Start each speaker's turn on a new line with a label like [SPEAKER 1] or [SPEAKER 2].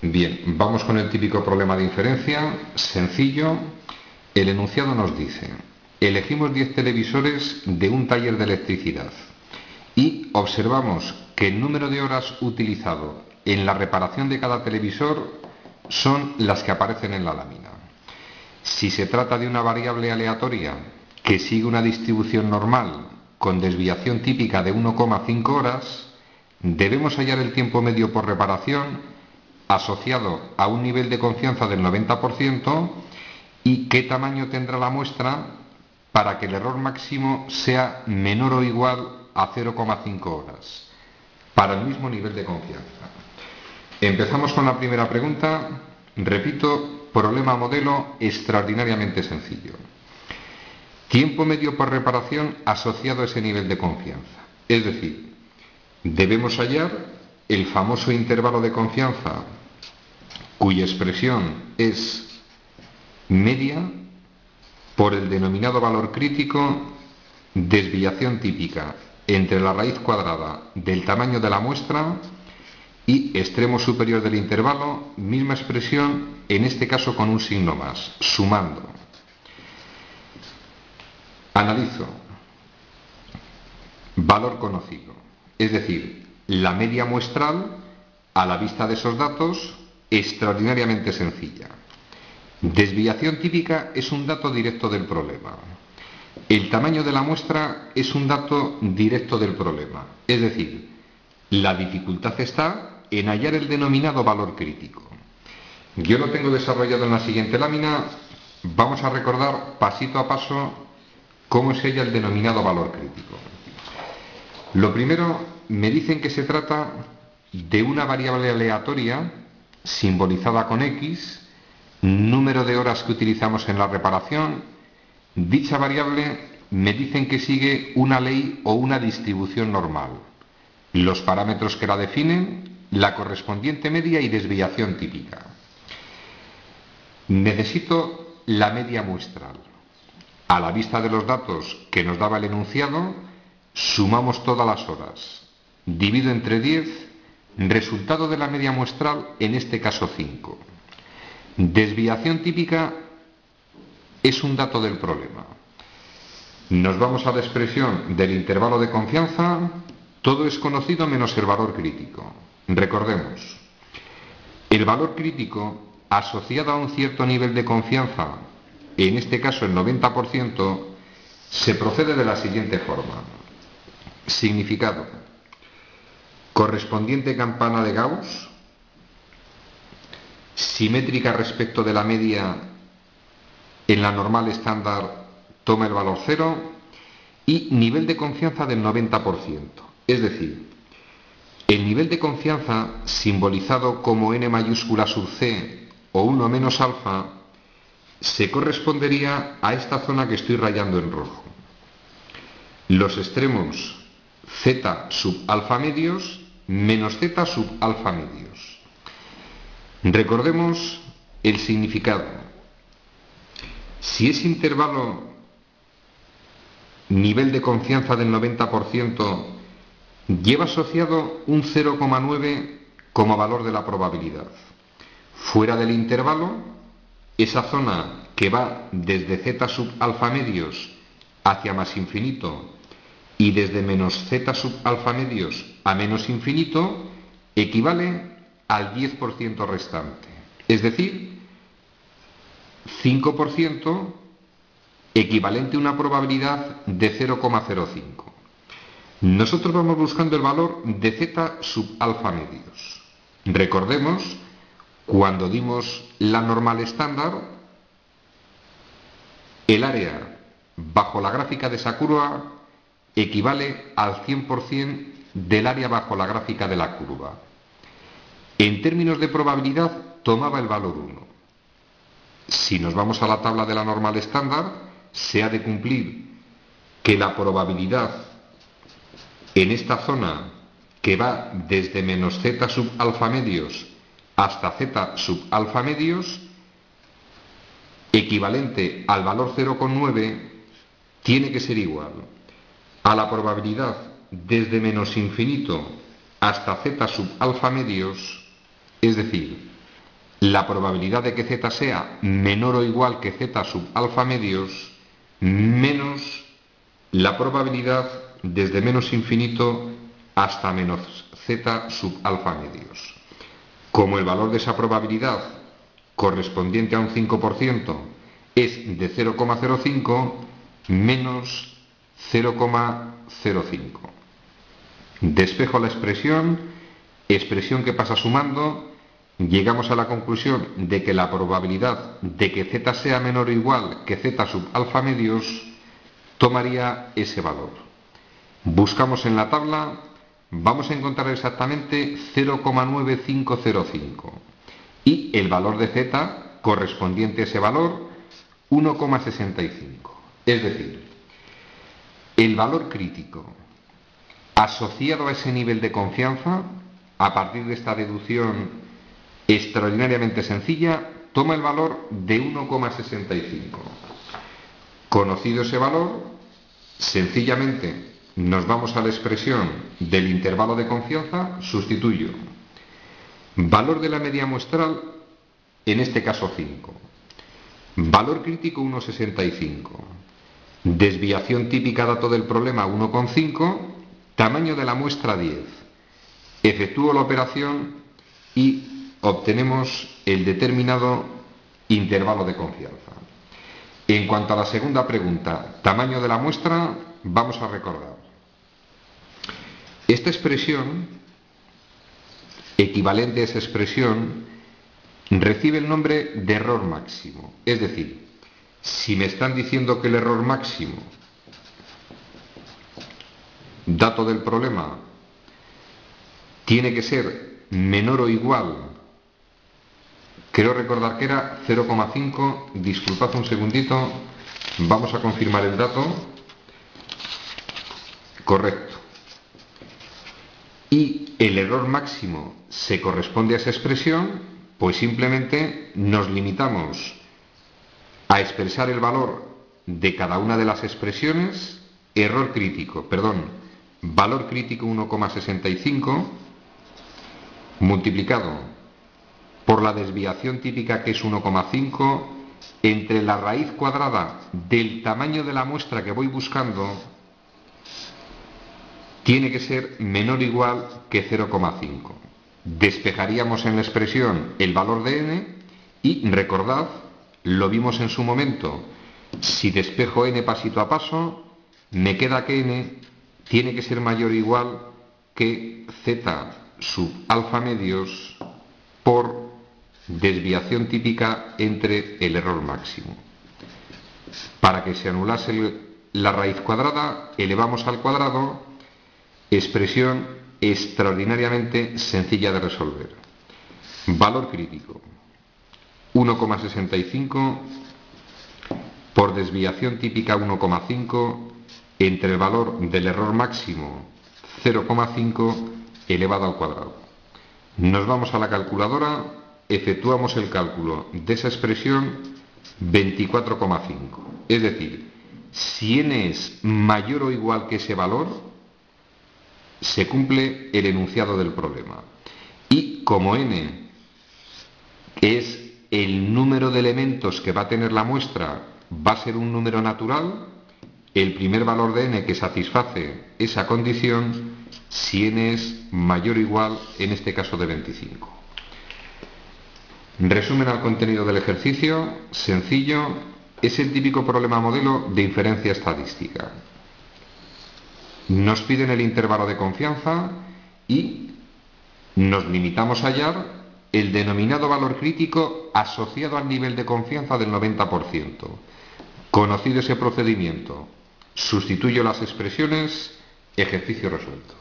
[SPEAKER 1] Bien, vamos con el típico problema de inferencia, sencillo. El enunciado nos dice: elegimos 10 televisores de un taller de electricidad y observamos que el número de horas utilizado en la reparación de cada televisor son las que aparecen en la lámina. Si se trata de una variable aleatoria que sigue una distribución normal con desviación típica de 1,5 horas, debemos hallar el tiempo medio por reparación asociado a un nivel de confianza del 90% y qué tamaño tendrá la muestra para que el error máximo sea menor o igual a 0,5 horas para el mismo nivel de confianza. Empezamos con la primera pregunta. Repito, problema modelo extraordinariamente sencillo. Tiempo medio por reparación asociado a ese nivel de confianza. Es decir, debemos hallar el famoso intervalo de confianza cuya expresión es media por el denominado valor crítico, desviación típica entre la raíz cuadrada del tamaño de la muestra y extremo superior del intervalo, misma expresión, en este caso con un signo más, sumando. Analizo. Valor conocido, es decir, la media muestral a la vista de esos datos, extraordinariamente sencilla. Desviación típica es un dato directo del problema. El tamaño de la muestra es un dato directo del problema. Es decir, la dificultad está en hallar el denominado valor crítico. Yo lo tengo desarrollado en la siguiente lámina. Vamos a recordar pasito a paso cómo se halla el denominado valor crítico. Lo primero, me dicen que se trata de una variable aleatoria simbolizada con X, número de horas que utilizamos en la reparación. Dicha variable me dicen que sigue una ley o una distribución normal. Los parámetros que la definen, la correspondiente media y desviación típica. Necesito la media muestral. A la vista de los datos que nos daba el enunciado, sumamos todas las horas. Divido entre 10. Resultado de la media muestral, en este caso 5. Desviación típica es un dato del problema. Nos vamos a la expresión del intervalo de confianza. Todo es conocido menos el valor crítico. Recordemos, el valor crítico asociado a un cierto nivel de confianza, en este caso el 90%, se procede de la siguiente forma. Significado: correspondiente campana de Gauss, simétrica respecto de la media en la normal estándar, toma el valor 0, y nivel de confianza del 90%. Es decir, el nivel de confianza, simbolizado como n mayúscula sub c o 1 menos alfa, se correspondería a esta zona que estoy rayando en rojo. Los extremos z sub alfa medios menos z sub alfa medios. Recordemos el significado. Si ese intervalo nivel de confianza del 90% lleva asociado un 0,9 como valor de la probabilidad, fuera del intervalo, esa zona que va desde z sub alfa medios hacia más infinito y desde menos z sub alfa medios a menos infinito, equivale al 10% restante. Es decir, 5% equivalente a una probabilidad de 0,05. Nosotros vamos buscando el valor de z sub alfa medios. Recordemos, cuando dimos la normal estándar, el área bajo la gráfica de esa curva equivale al 100% del área bajo la gráfica de la curva. En términos de probabilidad, tomaba el valor 1. Si nos vamos a la tabla de la normal estándar, se ha de cumplir que la probabilidad en esta zona que va desde menos z sub alfa medios hasta z sub alfa medios, equivalente al valor 0,9, tiene que ser igual a la probabilidad desde menos infinito hasta z sub alfa medios, es decir, la probabilidad de que z sea menor o igual que z sub alfa medios menos la probabilidad desde menos infinito hasta menos z sub alfa medios. Como el valor de esa probabilidad correspondiente a un 5% es de 0,05 menos 0,05. Despejo la expresión que pasa sumando, llegamos a la conclusión de que la probabilidad de que z sea menor o igual que z sub alfa medios tomaría ese valor. Buscamos en la tabla, vamos a encontrar exactamente 0,9505 y el valor de z correspondiente a ese valor 1,65. Es decir, el valor crítico asociado a ese nivel de confianza, a partir de esta deducción extraordinariamente sencilla, toma el valor de 1,65. Conocido ese valor, sencillamente nos vamos a la expresión del intervalo de confianza, sustituyo valor de la media muestral, en este caso 5, valor crítico 1,65, desviación típica dato del problema 1,5, tamaño de la muestra 10. Efectúo la operación y obtenemos el determinado intervalo de confianza. En cuanto a la segunda pregunta, tamaño de la muestra, vamos a recordar. Esta expresión, equivalente a esa expresión, recibe el nombre de error máximo. Es decir, si me están diciendo que el error máximo, dato del problema, tiene que ser menor o igual, creo recordar que era 0,5, disculpad un segundito, vamos a confirmar el dato, correcto. Y el error máximo se corresponde a esa expresión, pues simplemente nos limitamos a expresar el valor de cada una de las expresiones, valor crítico 1,65 multiplicado por la desviación típica, que es 1,5, entre la raíz cuadrada del tamaño de la muestra que voy buscando, tiene que ser menor o igual que 0,5. Despejaríamos en la expresión el valor de n y recordad, lo vimos en su momento, si despejo n pasito a paso, me queda que n tiene que ser mayor o igual que z sub alfa medios por desviación típica entre el error máximo. Para que se anulase la raíz cuadrada, elevamos al cuadrado, expresión extraordinariamente sencilla de resolver. Valor crítico 1,65 por desviación típica 1,5 entre el valor del error máximo 0,5 elevado al cuadrado. Nos vamos a la calculadora, efectuamos el cálculo de esa expresión 24,5. Es decir, si n es mayor o igual que ese valor, se cumple el enunciado del problema. Y como n es el número de elementos que va a tener la muestra, va a ser un número natural, el primer valor de n que satisface esa condición, si n es mayor o igual, en este caso de 25. Resumen al contenido del ejercicio, sencillo, es el típico problema modelo de inferencia estadística. Nos piden el intervalo de confianza y nos limitamos a hallar el denominado valor crítico asociado al nivel de confianza del 90%. Conocido ese procedimiento, sustituyo las expresiones, ejercicio resuelto.